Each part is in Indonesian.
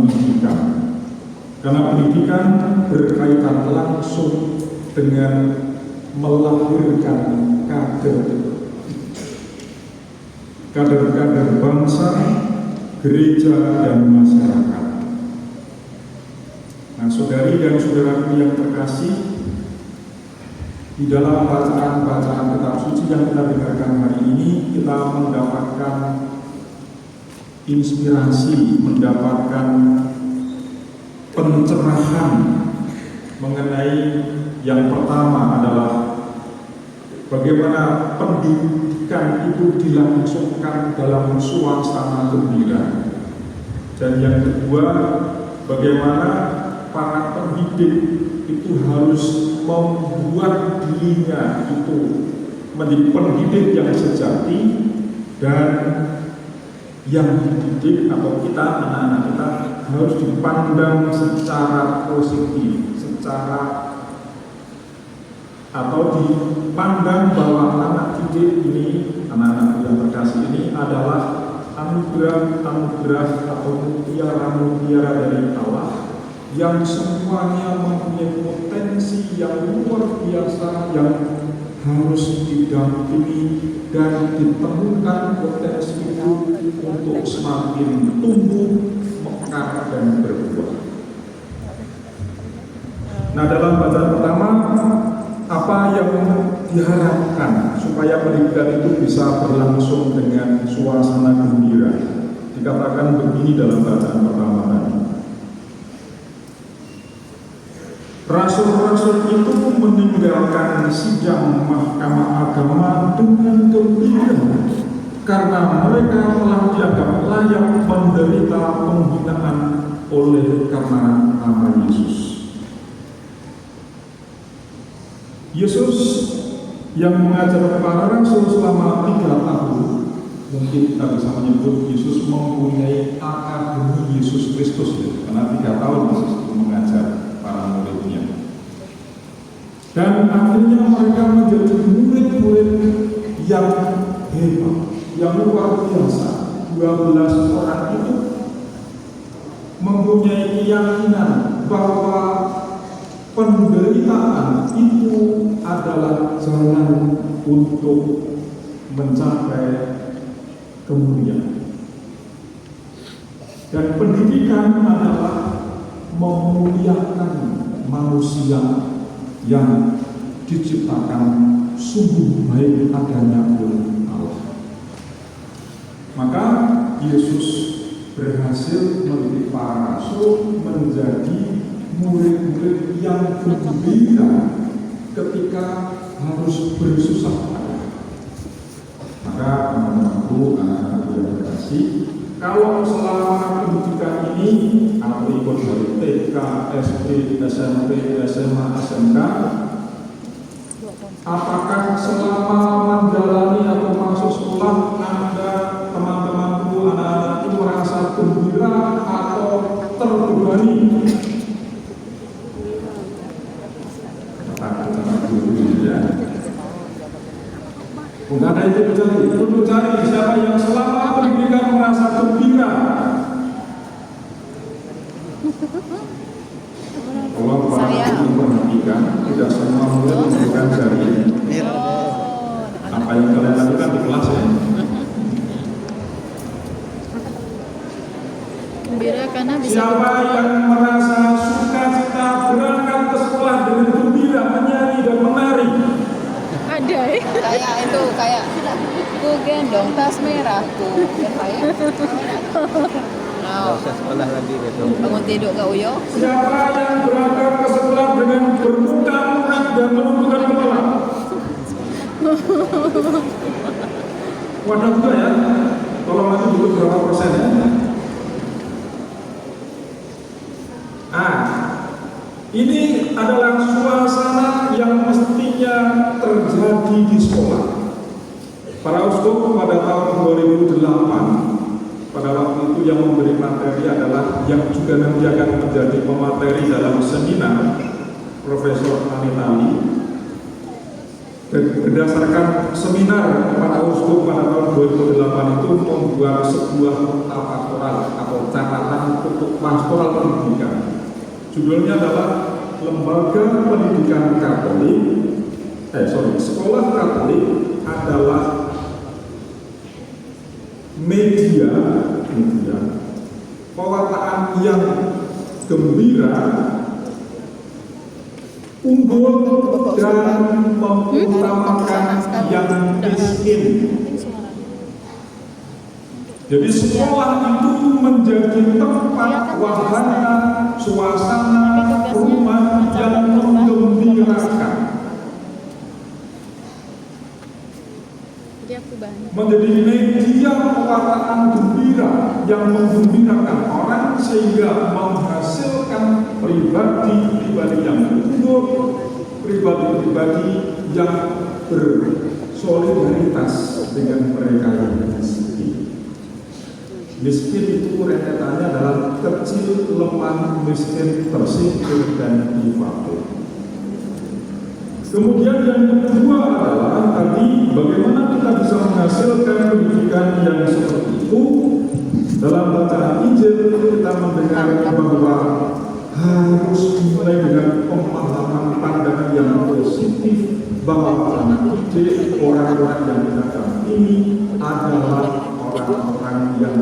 pendidikan. Karena pendidikan berkaitan langsung dengan melahirkan kader bangsa, gereja, dan masyarakat. Nah, saudari dan saudaraku yang terkasih, di dalam bacaan-bacaan kitab suci yang kita dengarkan hari ini, kita mendapatkan inspirasi, mendapatkan pencerahan mengenai yang pertama adalah bagaimana pendidikan itu dilangsungkan dalam suasana gembira, dan yang kedua bagaimana para pendidik itu harus membuat dirinya itu menjadi pendidik yang sejati, dan yang dididik atau kita, anak-anak kita, harus dipandang secara positif, atau dipandang bahwa anak didik ini, anak-anak yang terkasih ini adalah anugerah atau mutiara dari Allah yang semuanya mempunyai potensi yang luar biasa yang harus didampingi dan ditemukan potensi itu untuk semakin tumbuh, mekar, dan berbuah. Nah, dalam bacaan pertama, apa yang diharapkan supaya pendidikan itu bisa berlangsung dengan suasana gembira? Dikatakan begini dalam bacaan pertama tadi. Rasul-rasul itu meninggalkan sidang mahkamah agama dengan gembira karena mereka telah dianggap layak menderita penghinaan oleh karena nama Yesus. Yesus yang mengajar para rasul selama 3 tahun, mungkin kita bisa menyebut Yesus mempunyai akademi Yesus Kristus, ya, karena 3 tahun Yesus itu mengajar para muridnya. Dan akhirnya mereka menjadi murid-murid yang hebat, yang luar biasa. 12 orang itu mempunyai keyakinan bahwa penderitaan itu adalah jalan untuk mencapai kemuliaan. Dan pendidikan adalah memuliakan manusia yang diciptakan sungguh baik adanya oleh Allah. Maka Yesus berhasil mendidik para rasul menjadi murid-murid yang gembira ketika harus bersusah payah. Maka teman-temanku, anak-anak yang terkasih, kalau selama pendidikan ini atau ikut dari TK, SD, SMP, SMA, SMK, apakah selama menjalani atau masuk sekolah Anda, teman-temanku, anak-anak itu merasa gembira atau terbebani? Bukan ada itu cari siapa yang selama pendidikan merasa gembira. Kalau para guru perhatikan, tidak semua murid memberikan jari. Apa yang kalian lakukan di kelas ya? Gembira karena bisa. Siapa yang merasa sukacita berangkat ke sekolah dengan gembira, menyanyi dan menari? Ada ya? Kayak itu, kayak ku gendong tas merahku. Nggak usah sekolah lagi besok. Bangun tidur gak Uyo? Siapa yang berangkat ke sekolah dengan bermuka murat dan menundukkan kepala? Wadah juga ya. Tolong nanti dulu berapa persen ya? Ini adalah suasana yang mestinya terjadi di sekolah. Para uskup pada tahun 2008, pada waktu itu yang memberi materi adalah yang juga nanti akan menjadi pemateri dalam seminar Profesor Anitali. Berdasarkan seminar para uskup pada tahun 2008 itu membuat sebuah tata kelola atau catatan untuk pastoral pendidikan. Judulnya adalah Lembaga Pendidikan Katolik. Sekolah Katolik adalah media pewartaan yang gembira, unggul dan mengutamakan yang miskin. Jadi sekolah itu menjadi tempat wahana, suasana, rumah yang menggembirakan. Menjadi media pewartaan gembira yang menggembirakan orang sehingga menghasilkan pribadi-pribadi yang unggul, pribadi-pribadi yang bersolidaritas dengan mereka yang miskin. Miskin itu rentetannya adalah kecil, lemah, miskin, tersingkir, dan difabel. Kemudian yang kedua adalah tadi bagaimana kita bisa menghasilkan pendidikan yang seperti itu. Dalam bacaan Injil kita mendengar bahwa harus dimulai dengan pemahaman pandangan yang positif bahwa anak didik, orang-orang yang datang ini adalah orang-orang yang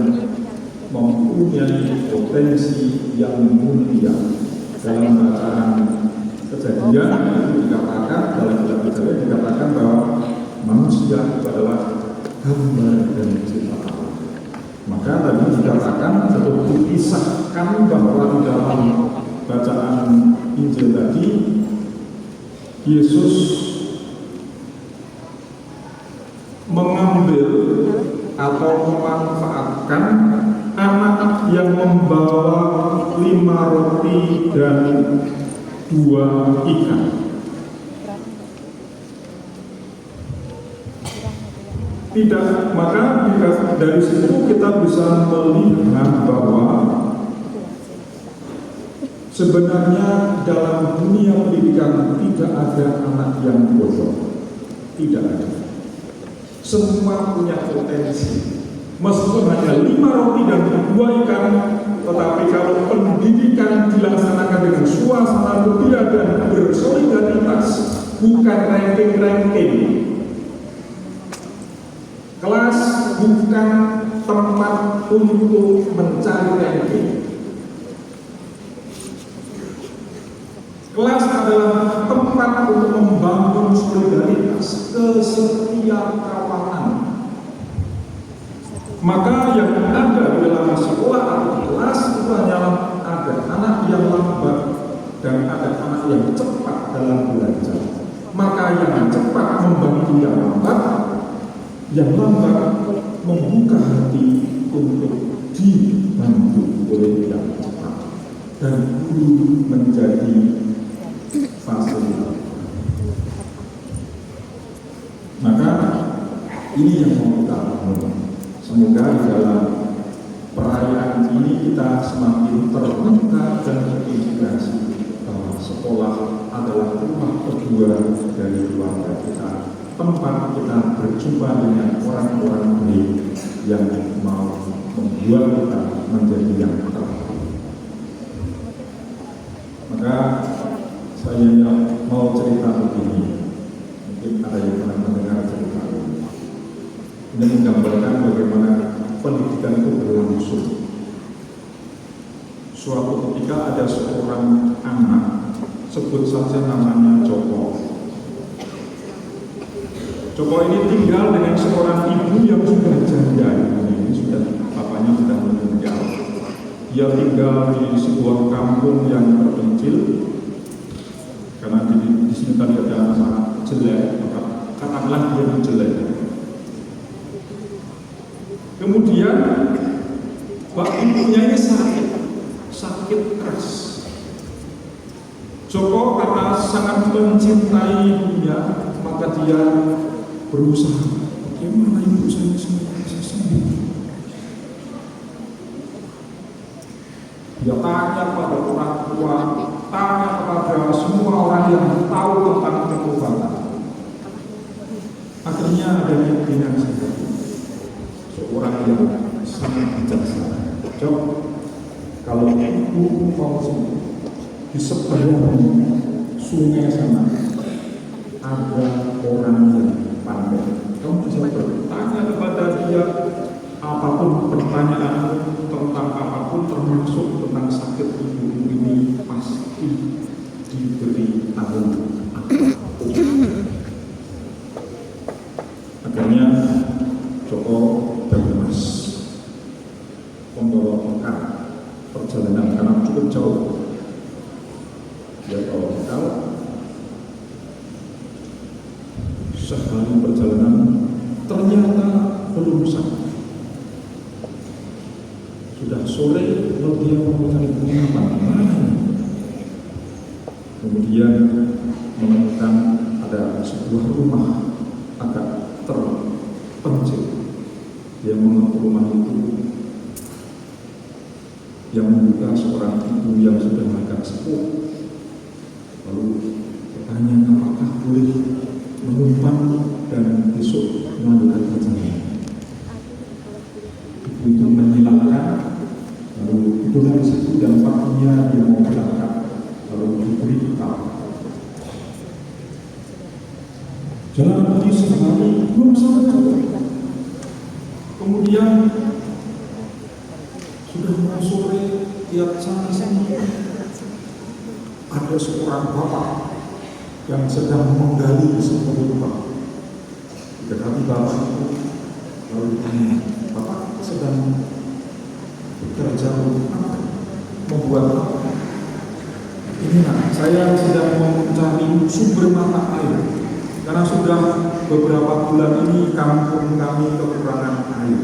mempunyai potensi yang mulia. Dalam bacaan Kejadian itu dikatakan, dalam kitab Kejadian dikatakan bahwa manusia itu adalah gambar dan ciptaan Allah. Maka tadi dikatakan atau dikisahkan bahwa di dalam bacaan Injil tadi Yesus mengambil atau memanfaatkan anak yang membawa 5 roti dan 2 ikan. Tidak, maka dari situ kita bisa melihat bahwa sebenarnya dalam dunia pendidikan tidak ada anak yang bodoh. Tidak ada. Semua punya potensi. Meskipun hanya 5 roti dan 2 ikan, tetapi kalau pendidikan dilaksanakan dengan suasana gembira dan bersolidaritas, bukan ranking-ranking. Kelas bukan tempat untuk mencari ranking. Kelas adalah tempat untuk membangun solidaritas, kesetiakawanan. Maka yang ada di dalam sekolah atau kelas itu hanyalah ada anak yang lambat dan ada anak yang cepat dalam belajar. Maka yang cepat membantu yang lambat membuka hati untuk dibantu oleh yang cepat, dan guru menjadi fasilitator. Maka ini yang mau kita bangun. Semoga di dalam perayaan ini kita semakin terbuka dan terintegrasi bahwa sekolah adalah rumah kedua dari keluarga kita, tempat kita berjumpa dengan orang-orang baik yang mau membuat kita menjadi yang terbaik. Maka saya mau cerita begini, mungkin ada yang pernah mendengar cerita ini. Ini menggambarkan bagaimana pendidikan itu berlangsung. Suatu ketika ada seorang anak, sebut saja namanya Joko. Joko ini tinggal dengan seorang ibu yang sudah janda, bapaknya sudah meninggal. Dia tinggal di sebuah kampung yang terpencil, karena di sini tadi ada sangat jelek, maka katakanlah dia jelek. Kemudian ibunya ini sakit keras. Joko karena sangat mencintai ibunya, maka dia berusaha bagaimana ibu saya bisa sembuh. Dia tanya pada orang tua, tanya kepada semua orang yang tahu tentang pengobatan. Akhirnya ada yang bilang seorang yang sangat bijaksana. Jok, kalau ibu mau sembuh, di seberang sungai sana ada orang yang pandai. Kamu bisa bertanya kepada dia apapun pertanyaan tentang apapun, termasuk tentang sakit ibu ini, pasti diberi tahu. Akhirnya Joko Bermas membawa bekal perjalanan karena cukup jauh. Dia bawa bekal sehari perjalanan, ternyata belum sampai. Sudah sore, lalu dia mencari penginapan mana? Kemudian menemukan ada sebuah rumah agak terpencil. Dia mengetuk rumah itu, yang membuka seorang ibu yang sudah agak sepuh. Lalu bertanya apakah boleh menumpang dan besok melanjutkan perjalanan. Ibu itu menghilangkan, lalu itu dari situ dan paginya dia mau berangkat, lalu diberi bekal. Jalan lagi sehari belum sampai. Kemudian sudah mau sore, lihat sana sini ada seorang bapak yang sedang menggali di sebuah rumah. Dekati bapak itu, lalu tanya, bapak sedang bekerja untuk apa? Membuat apa? Ini nak, saya sedang mencari sumber mata air. Karena sudah beberapa bulan ini kampung kami kekurangan air.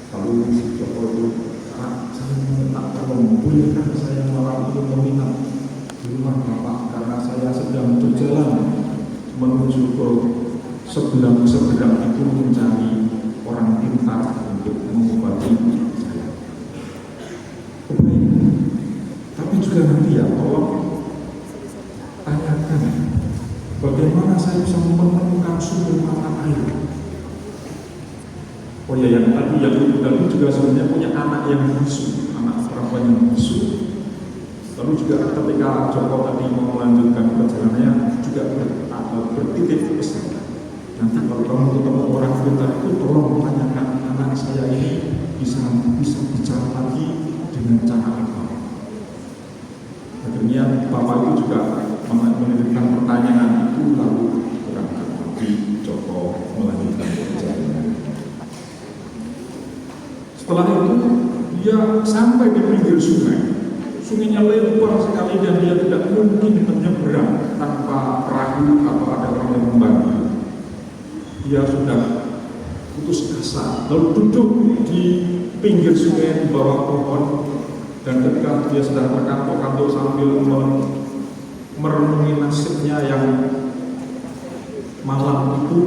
Lalu si Joko itu, Pak, saya minta tolong, bolehkah saya malam ini menginap di rumah Bapak karena saya sedang berjalan menuju ke seberang itu mencari orang pintar untuk mengobati saya. Baik, tapi juga nanti ya tolong tanyakan bagaimana saya bisa menemukan sumber mata air. Oh ya, yang tadi yang ibu tadi juga sebenarnya punya anak yang bisu, anak perempuan yang bisu. Lalu juga ketika Joko tadi mau melanjutkan perjalanannya juga bertitip pesan. Nanti kalau kamu ketemu orang pintar itu tolong tanyakan anak saya ini bisa bicara lagi dengan cara apa. Akhirnya bapak itu juga menitipkan pertanyaan itu lalu berangkat lagi Joko melanjutkan perjalanan. Setelah itu dia sampai di pinggir sungai. Sungainya lebar sekali dan dia tidak mungkin menyeberang tanpa perahu atau ada orang yang membantu. Dia sudah putus asa, lalu duduk di pinggir sungai di bawah pohon, dan ketika dia sedang terkantuk-kantuk sambil merenungi nasibnya yang malam itu,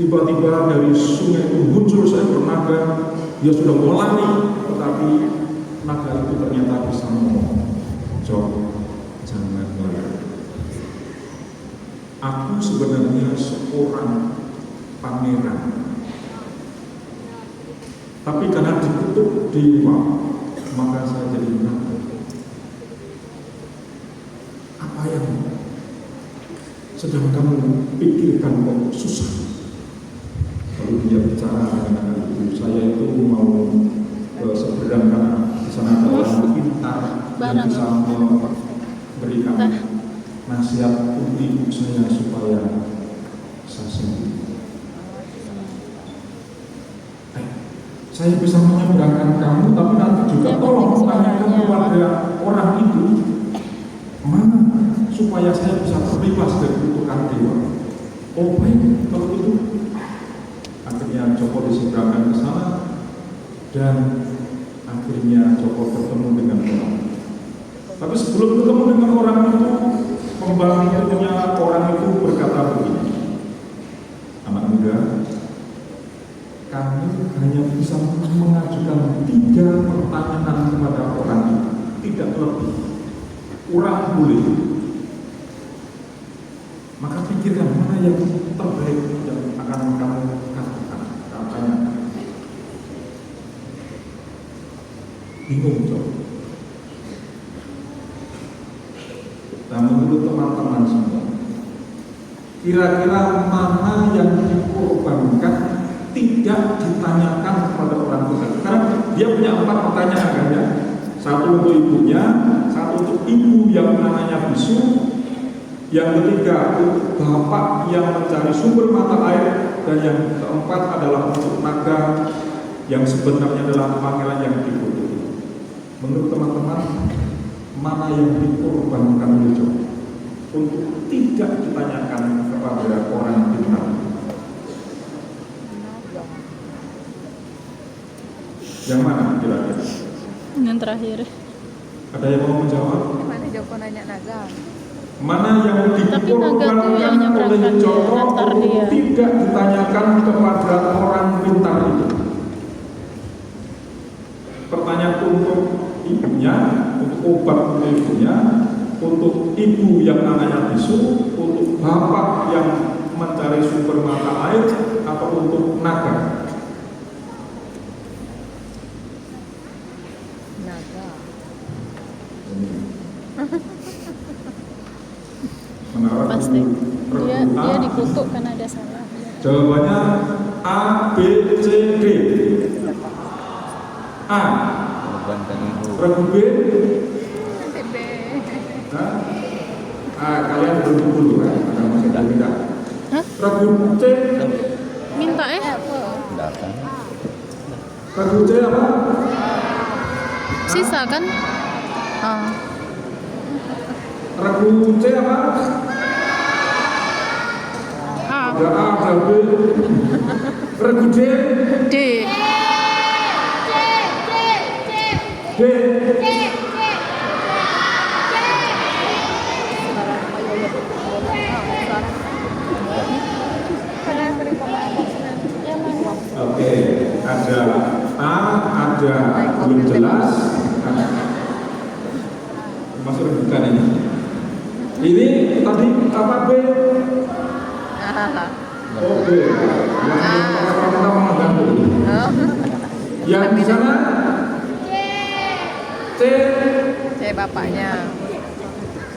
tiba-tiba dari sungai itu muncul seekor naga. Dia sudah mau lari, tetapi naga itu ternyata bisa ngomong, Jok, jangan lari. Aku sebenarnya seorang pangeran, tapi karena dikutuk dewa, maka saya jadi naga. Apa yang sedang kamu pikirkan kok susah? Lalu dia bicara dengan anak itu, saya itu mau ke seberang karena di sana ada orang pintar yang bisa memberikan nasihat untuk ibu saya supaya saya sembuh. Saya bisa menyeberangkan kamu, tapi nanti juga tolong tanyakan kepada orang itu mana supaya saya bisa terbebas dari kutukan dewa. Oh baik, kalau itu. Akhirnya Joko diseberangkan ke sana dan akhirnya Joko bertemu dengan orang. Tapi sebelum bertemu dengan orang itu, pembantunya orang itu berkata begini, anak muda, kami hanya bisa mengajukan 3 pertanyaan kepada orang itu, tidak lebih. Kurang boleh. Maka pikirkan mana yang terbaik yang akan kamu katakan, katanya. Bingung Cok. Nah menurut teman-teman semua, kira-kira mana yang dikorbankan tidak ditanyakan kepada orang tua? Karena dia punya 4 pertanyaan kan ya. Satu untuk ibunya, satu untuk ibu yang namanya bisu, yang ketiga untuk bapak yang mencari sumber mata air, dan yang keempat adalah untuk naga yang sebenarnya adalah pangeran yang dikutuk. Menurut teman-teman, mana yang dikorbankan Job untuk tidak ditanyakan kepada orang pintar? Yang mana kira-kira? Yang terakhir. Ada yang mau menjawab? Mana Joko nanya naga? Mana yang Tapi naga tuh yang dikorbankan nyebrangkan oleh Joko antar untuk dia. tidak ditanyakan kepada orang pintar itu? Pertanyaan untuk ibunya, untuk obat untuk ibunya, untuk ibu yang anaknya bisu, untuk bapak yang mencari sumber mata air, atau untuk naga? Naga. Menara Pasti. Dia A. dikutuk karena ada salah. Jawabannya A, B, C, D. A. Korbankan ibu. Regu B. TB. Nah, kalian belum dulu kan? Ada masih tidak? Hah? Regu C. Minta Enggak kan? Regu C apa? sisa kan? Ah. Regu C apa? A. Ada A, ada B. Regu D. D. D. Oke, ada A, ada belum jelas. Masuk bukan ini. Ini tadi apa B? Oh B. Yang kita mengganggu. Yang di sana C. C bapaknya.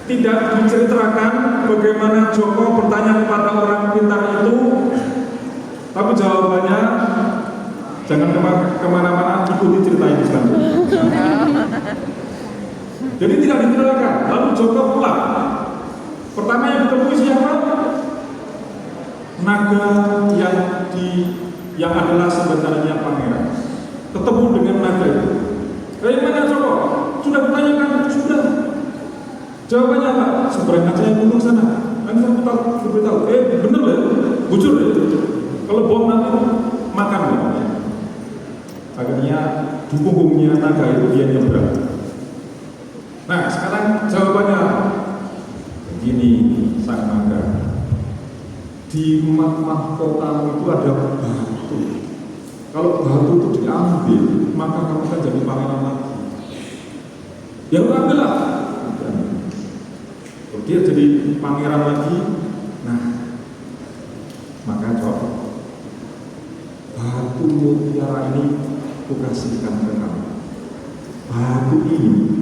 Tidak diceritakan bagaimana Joko bertanya kepada orang pintar itu, tapi jawabannya jangan kemana-mana, ikuti cerita ini selanjutnya. Jadi tidak diceritakan. Lalu Joko pulang. Pertama yang ditemui siapa? Naga yang adalah sebenarnya pangeran. Ketemu dengan naga itu. Dari mana Joko? Sudah bertanyakan? Sudah. Jawabannya apa? Seberang aja yang untung sana. Nanti saya beritahu. Bener ya? Bujur ya? Kalau bohong nanti makan ya. Akhirnya di punggungnya naga itu dia nyebrang. Nah sekarang jawabannya begini, sang naga. Di mahkotamu itu ada batu. Kalau batu itu diambil, maka kamu kan jadi pangeran lagi. Ya lu ambillah. Dia jadi pangeran lagi. Nah, maka coba batu mutiara ini kukasihkan ke kamu. Batu ini